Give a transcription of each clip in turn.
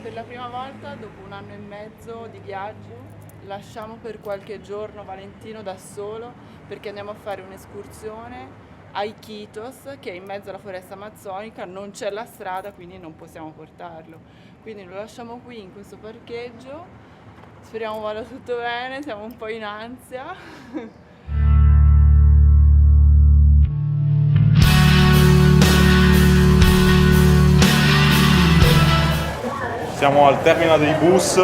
Per la prima volta, dopo 1 anno e mezzo di viaggio, lasciamo per qualche giorno Valentino da solo perché andiamo a fare un'escursione a Iquitos, che è in mezzo alla foresta amazzonica, non c'è la strada, quindi non possiamo portarlo. Quindi lo lasciamo qui in questo parcheggio, speriamo vada tutto bene, siamo un po' in ansia. Siamo al terminal dei bus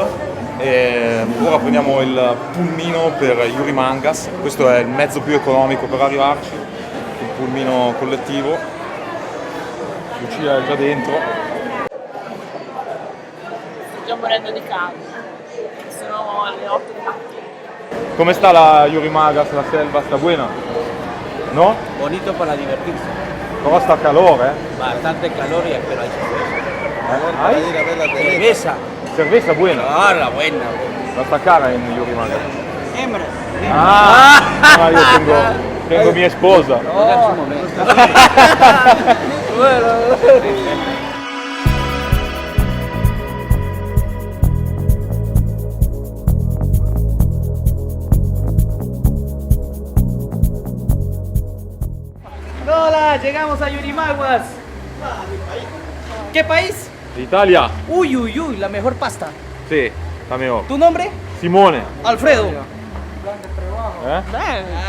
e ora prendiamo il pulmino per Yurimangas. Questo è il mezzo più economico per arrivarci, il pulmino collettivo. Lucia è già dentro. Sto già morendo di caldo, sono le 8 di mattina. Come sta la Yurimangas, la selva? Sta buena? No? Bonito para divertirse. Però sta calore, Bastante calor y pero hay cerveza. Hai? Ir a ver la cerveza. Cerveza buena? Ah, la buena. La sta cara in Yurimangas. Hembra. Ah, io tengo mia sposa. No, un momento. Hola, llegamos a Yurimaguas. ¿Qué país? Italia? Uy, uy, uy, la mejor pasta. Sì, Tameo. ¿Tu nombre? Simone. Alfredo. Eh?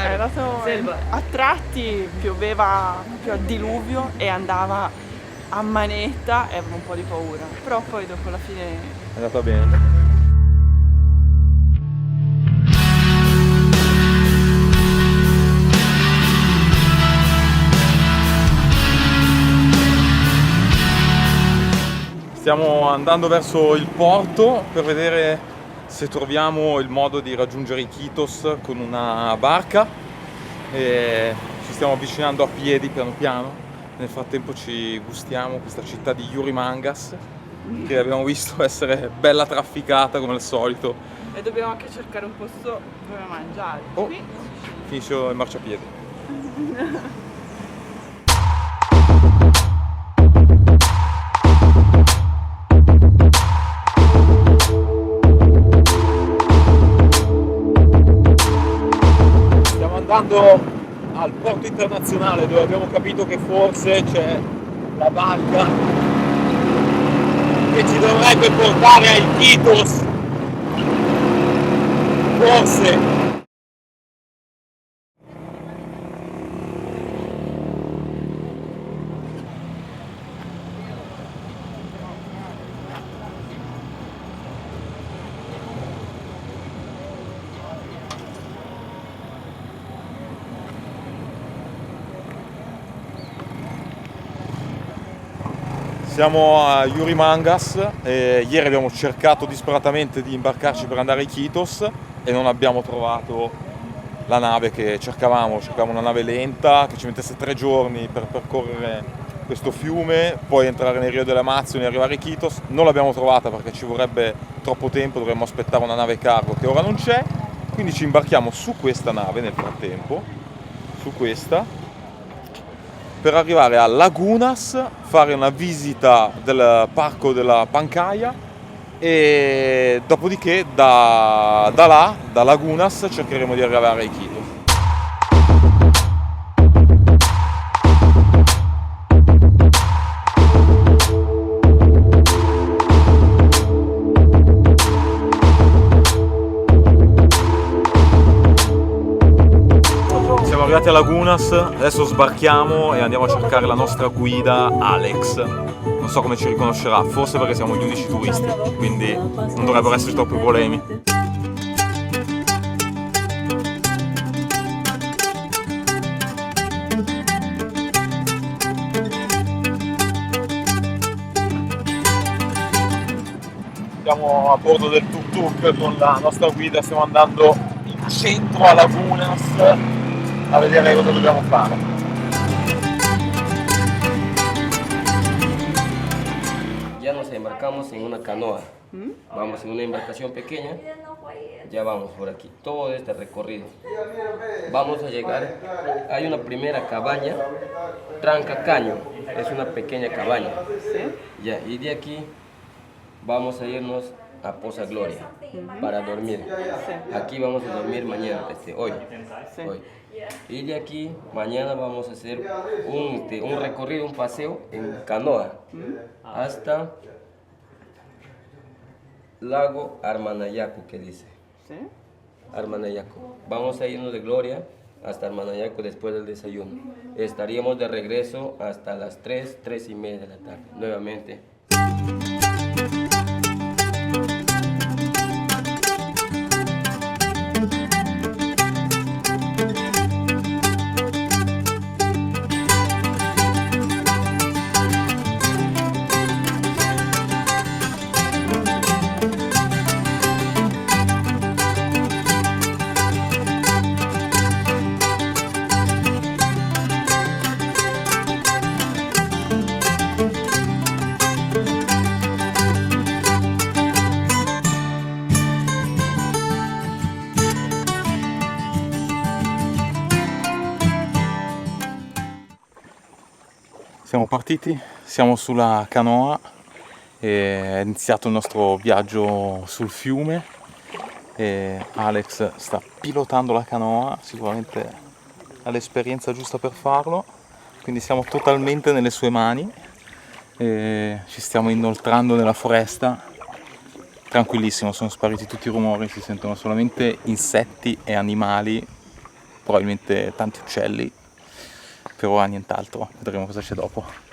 Era Selva. a tratti pioveva proprio a diluvio e andava a manetta e avevo un po' di paura, però poi dopo la fine È andata bene. Stiamo andando verso il porto per vedere se troviamo il modo di raggiungere Iquitos con una barca e ci stiamo avvicinando a piedi piano piano. Nel frattempo ci gustiamo questa città di Yurimangas che abbiamo visto essere bella trafficata come al solito. e dobbiamo anche cercare un posto dove mangiare. Oh, Qui finisce il marciapiede. Stiamo andando al porto internazionale dove abbiamo capito che forse c'è la barca che ci dovrebbe portare a Iquitos. Forse. Siamo a Yurimangas e ieri abbiamo cercato disperatamente di imbarcarci per andare a Iquitos e non abbiamo trovato la nave che cercavamo. Cercavamo una nave lenta che ci mettesse 3 giorni per percorrere questo fiume, poi entrare nel Rio delle Amazzoni e arrivare a Iquitos. Non l'abbiamo trovata perché ci vorrebbe troppo tempo, dovremmo aspettare una nave cargo che ora non c'è, quindi ci imbarchiamo su questa nave nel frattempo, su questa, per arrivare a Lagunas, fare una visita del parco della Pancaia e dopodiché da Lagunas, cercheremo di arrivare a Iquitos. Siamo arrivati a Lagunas, adesso sbarchiamo e andiamo a cercare la nostra guida Alex. Non so come ci riconoscerà, forse perché siamo gli unici turisti, quindi non dovrebbero esserci troppi problemi. Siamo a bordo del tuk-tuk con la nostra guida, stiamo andando in centro a Lagunas a vedere cosa dobbiamo fare. Ya nos embarcamos en una canoa. Vamos en una embarcación pequeña. Ya vamos por aquí, todo este recorrido. Vamos a llegar, hay una primera cabaña, Tranca Caño, es una pequeña cabaña. Ya, y de aquí vamos a irnos a Poza Gloria para dormir. Aquí vamos a dormir mañana, hoy. Sì. Hoy. Y de aquí, mañana vamos a hacer un recorrido, un paseo en canoa hasta Lago Armanayacu, que dice. Sì? Armanayacu. Vamos a irnos de Gloria hasta Armanayacu después del desayuno. Estaríamos de regreso hasta las 3:30 de la tarde, nuevamente. Siamo partiti, siamo sulla canoa, è iniziato il nostro viaggio sul fiume e Alex sta pilotando la canoa, sicuramente ha l'esperienza giusta per farlo, quindi siamo totalmente nelle sue mani e ci stiamo inoltrando nella foresta, tranquillissimo, sono spariti tutti i rumori, si sentono solamente insetti e animali, probabilmente tanti uccelli. Per ora nient'altro, vedremo cosa c'è dopo.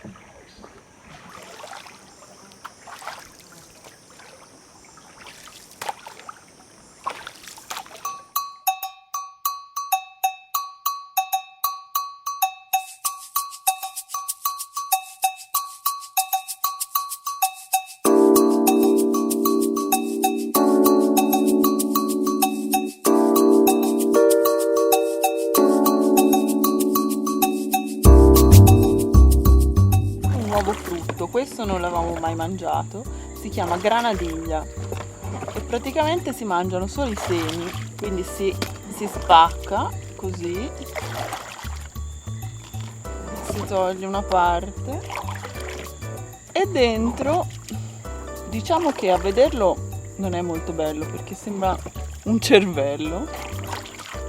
Questo non l'avevamo mai mangiato, si chiama granadiglia e praticamente si mangiano solo i semi, quindi si spacca così, si toglie una parte e dentro diciamo che a vederlo non è molto bello perché sembra un cervello,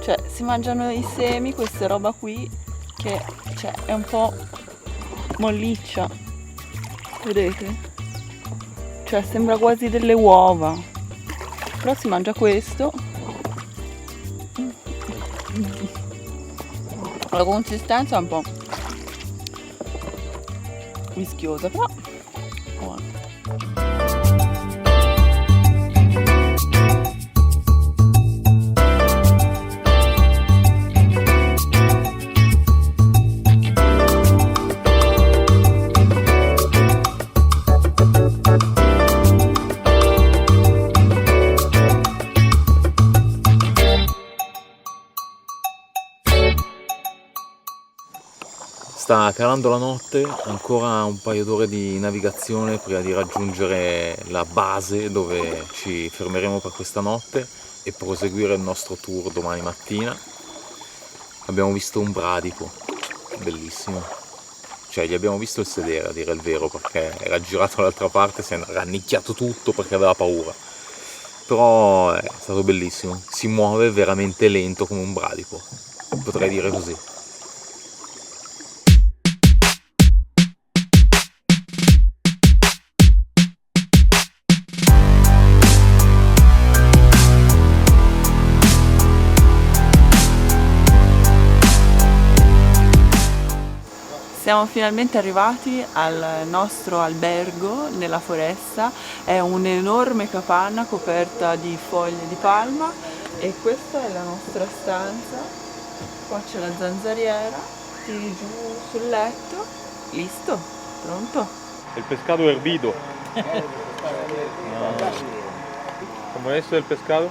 cioè si mangiano i semi, questa roba qui che è un po' molliccia. Vedete? Cioè sembra quasi delle uova. Però si mangia questo. La consistenza è un po' mischiosa, però buona. Sta calando la notte, ancora un paio d'ore di navigazione prima di raggiungere la base dove ci fermeremo per questa notte e proseguire il nostro tour domani mattina. Abbiamo visto un bradipo, bellissimo, cioè gli abbiamo visto il sedere a dire il vero perché era girato dall'altra parte, si è rannicchiato tutto perché aveva paura, però è stato bellissimo, si muove veramente lento come un bradipo, potrei dire così. Siamo finalmente arrivati al nostro albergo nella foresta, è un'enorme capanna coperta di foglie di palma e questa è la nostra stanza, qua c'è la zanzariera, tiri giù sul letto, listo, pronto? El pescado hervido. ¿Cómo es el pescado?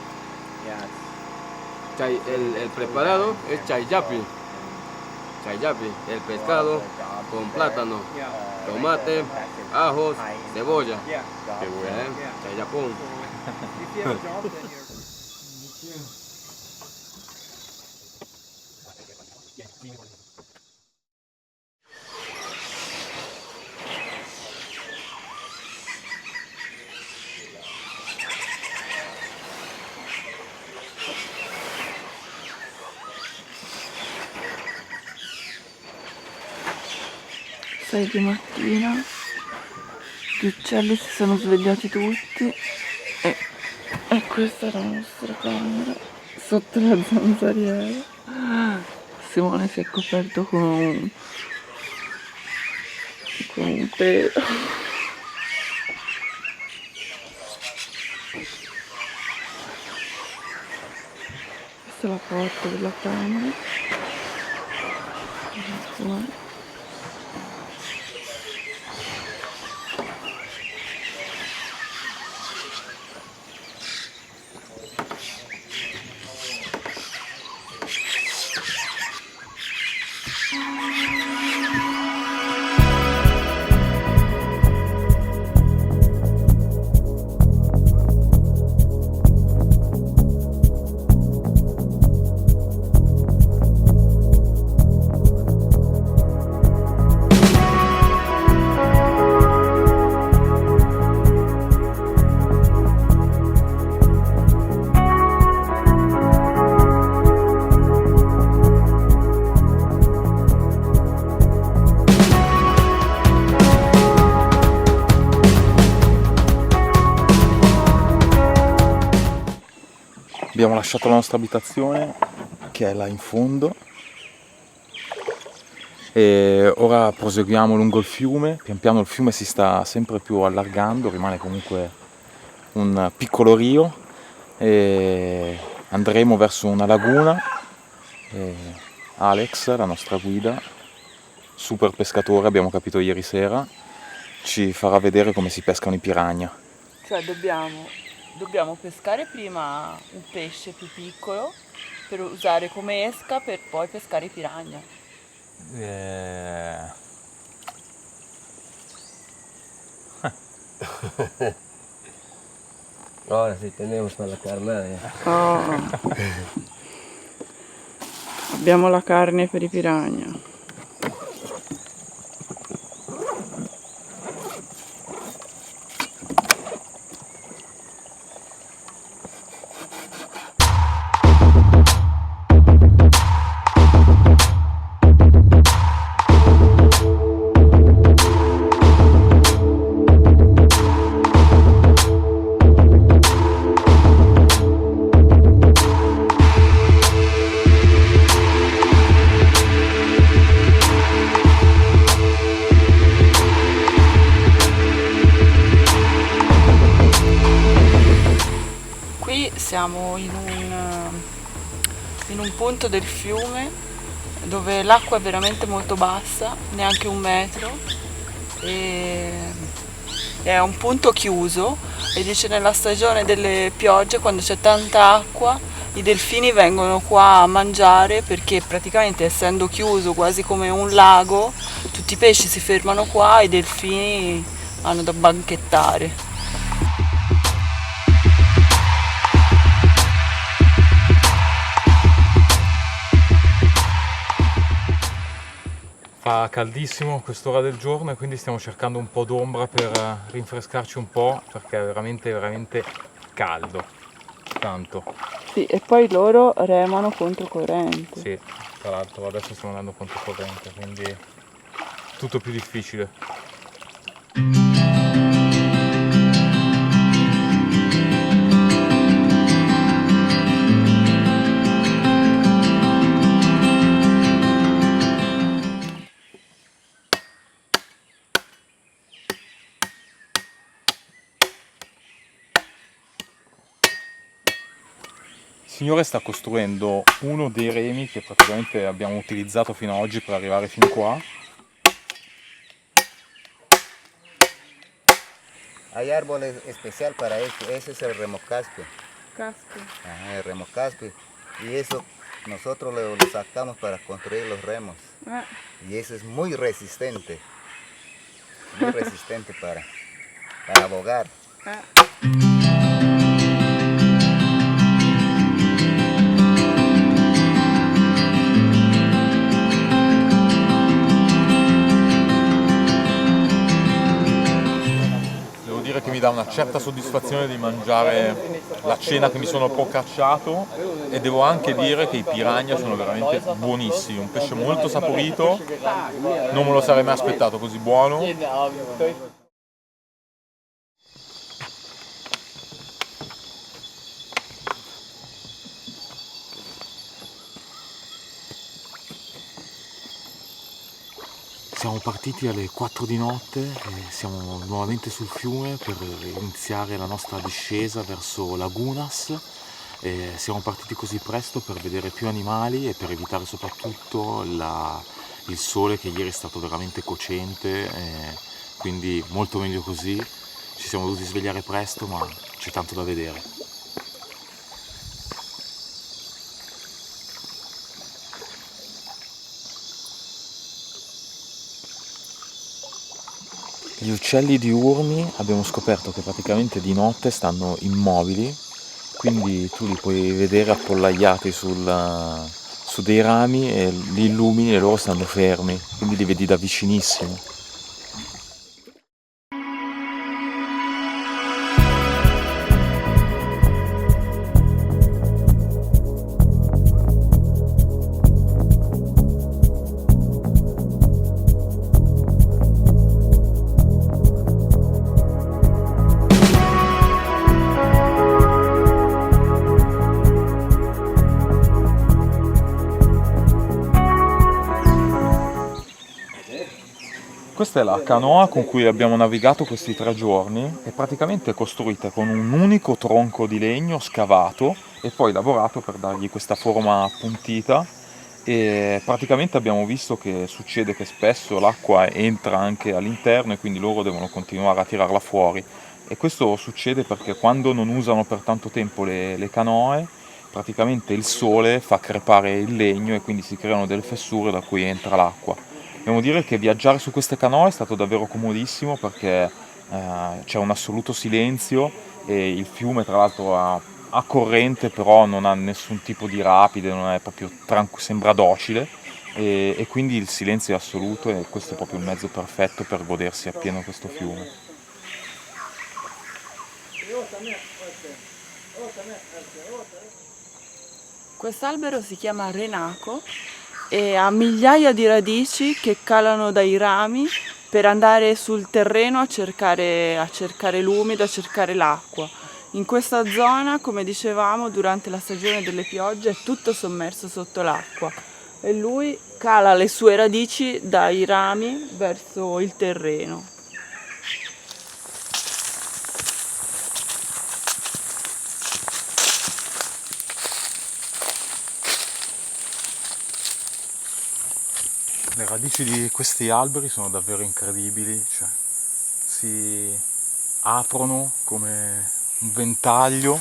El preparado es chayapi. Chayapi, el pescado con plátano, tomate, ajos, cebolla. Qué bueno. Chayapón. 6 di mattina, gli uccelli si sono svegliati tutti e questa è la nostra camera sotto la zanzariera. Simone si è coperto con un pelo. Questa è la porta della camera. Abbiamo lasciato la nostra abitazione, che è là in fondo, e ora proseguiamo lungo il fiume. Pian piano il fiume si sta sempre più allargando, rimane comunque un piccolo rio, e andremo verso una laguna. E Alex, la nostra guida, super pescatore, abbiamo capito ieri sera, ci farà vedere come si pescano i piranha. Cioè dobbiamo pescare prima un pesce più piccolo per usare come esca per poi pescare i piranha. Ahora sí tenemos para la carnada ya. Oh. Abbiamo la carne per i piranha. Siamo in un punto del fiume dove l'acqua è veramente molto bassa, neanche 1 metro, e è un punto chiuso, e dice nella stagione delle piogge, quando c'è tanta acqua, i delfini vengono qua a mangiare, perché praticamente essendo chiuso quasi come un lago, tutti i pesci si fermano qua e i delfini hanno da banchettare. Fa caldissimo a quest'ora del giorno e quindi stiamo cercando un po' d'ombra per rinfrescarci un po', perché è veramente veramente caldo, tanto. Sì, e poi loro remano controcorrente. Sì, tra l'altro adesso stiamo andando controcorrente, quindi tutto più difficile. Il signore sta costruendo uno dei remi che praticamente abbiamo utilizzato fino ad oggi per arrivare fin qua. Hay árboles especial para esto, ese es el remo casco. Casco. Ajá, el remo casco. Y eso nosotros lo sacamos para construir los remos. Y eso es muy resistente para bogar. che mi dà una certa soddisfazione di mangiare la cena che mi sono procacciato, e devo anche dire che i piranha sono veramente buonissimi, un pesce molto saporito, non me lo sarei mai aspettato così buono. Siamo partiti alle 4 di notte e siamo nuovamente sul fiume per iniziare la nostra discesa verso Lagunas. E siamo partiti così presto per vedere più animali e per evitare soprattutto il sole, che ieri è stato veramente cocente, quindi molto meglio così. Ci siamo dovuti svegliare presto, ma c'è tanto da vedere. Gli uccelli diurni abbiamo scoperto che praticamente di notte stanno immobili, quindi tu li puoi vedere appollaiati su dei rami e li illumini e loro stanno fermi, quindi li vedi da vicinissimo. Questa è la canoa con cui abbiamo navigato questi 3 giorni, è praticamente costruita con un unico tronco di legno scavato e poi lavorato per dargli questa forma appuntita, e praticamente abbiamo visto che succede che spesso l'acqua entra anche all'interno e quindi loro devono continuare a tirarla fuori, e questo succede perché quando non usano per tanto tempo le canoe, praticamente il sole fa crepare il legno e quindi si creano delle fessure da cui entra l'acqua. Devo dire che viaggiare su queste canoe è stato davvero comodissimo perché c'è un assoluto silenzio e il fiume tra l'altro ha corrente, però non ha nessun tipo di rapide, non è proprio sembra docile, e quindi il silenzio è assoluto e questo è proprio il mezzo perfetto per godersi appieno questo fiume. Quest'albero si chiama renaco e ha migliaia di radici che calano dai rami per andare sul terreno a cercare l'umido, a cercare l'acqua. In questa zona, come dicevamo, durante la stagione delle piogge è tutto sommerso sotto l'acqua e lui cala le sue radici dai rami verso il terreno. Le radici di questi alberi sono davvero incredibili, cioè si aprono come un ventaglio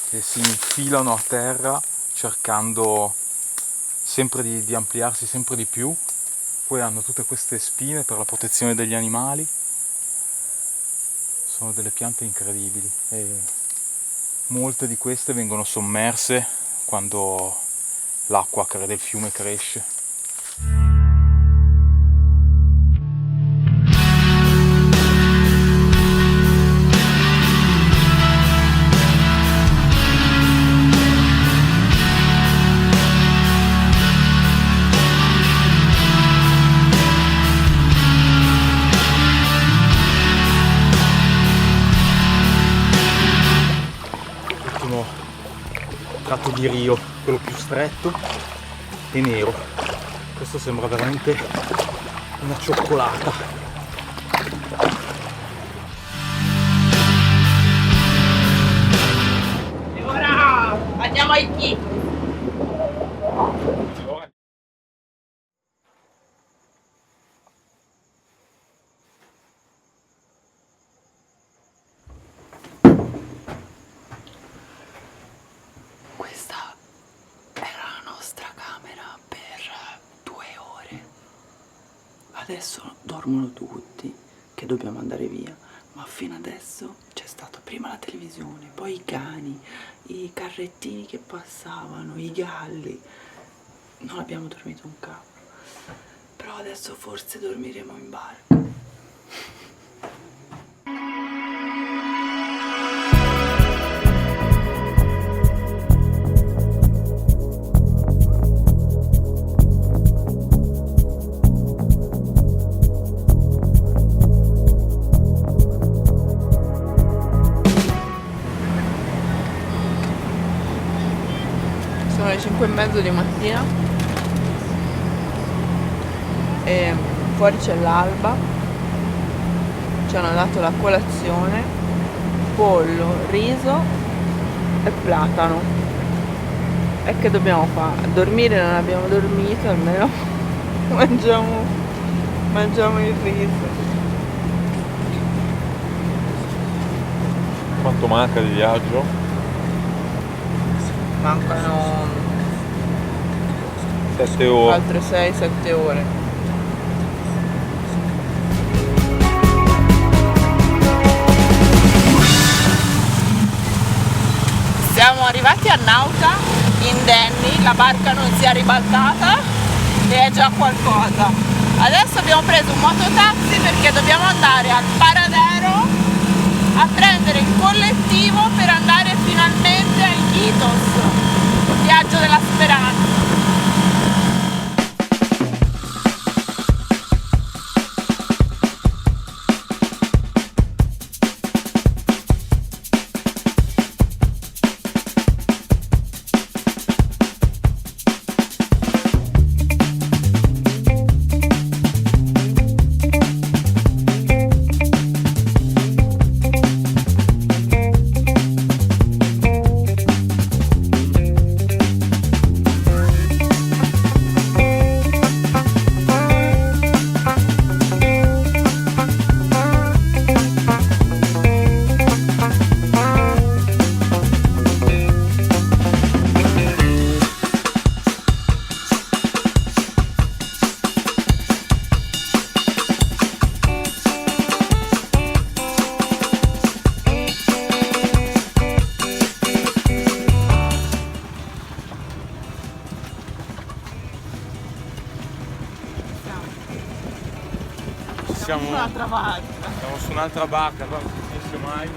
e si infilano a terra cercando sempre di ampliarsi sempre di più. Poi hanno tutte queste spine per la protezione degli animali, sono delle piante incredibili e molte di queste vengono sommerse quando l'acqua del fiume cresce. Tratto di Rio, quello più stretto e nero. Questo sembra veramente una cioccolata. E ora andiamo ai Chitos. Questa era la nostra camera per 2 ore. Adesso dormono tutti, che dobbiamo andare via, ma fino adesso c'è stata prima la televisione, poi i cani, i carrettini che passavano, i galli. Non abbiamo dormito un cavolo, però adesso forse dormiremo in barca. le 5:30 di mattina e fuori c'è l'alba, ci hanno dato la colazione, pollo, riso e platano. E che dobbiamo fare? Dormire non abbiamo dormito, almeno mangiamo il riso. Quanto manca di viaggio? Mancano 7 ore. altre 6-7 ore. Siamo arrivati a Nauta, indenni, la barca non si è ribaltata e è già qualcosa. Adesso abbiamo preso un mototaxi perché dobbiamo andare al Paradero a prendere il collettivo per andare finalmente a Iquitos, viaggio della speranza. Siamo Un'altra barca. su un'altra barca, qua non si finisce mai.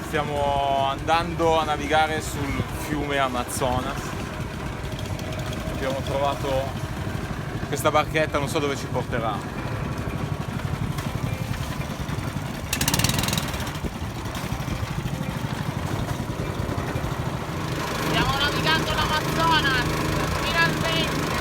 Stiamo andando a navigare sul fiume Amazonas. Abbiamo trovato questa barchetta, non so dove ci porterà. Stiamo navigando l'Amazonas, finalmente!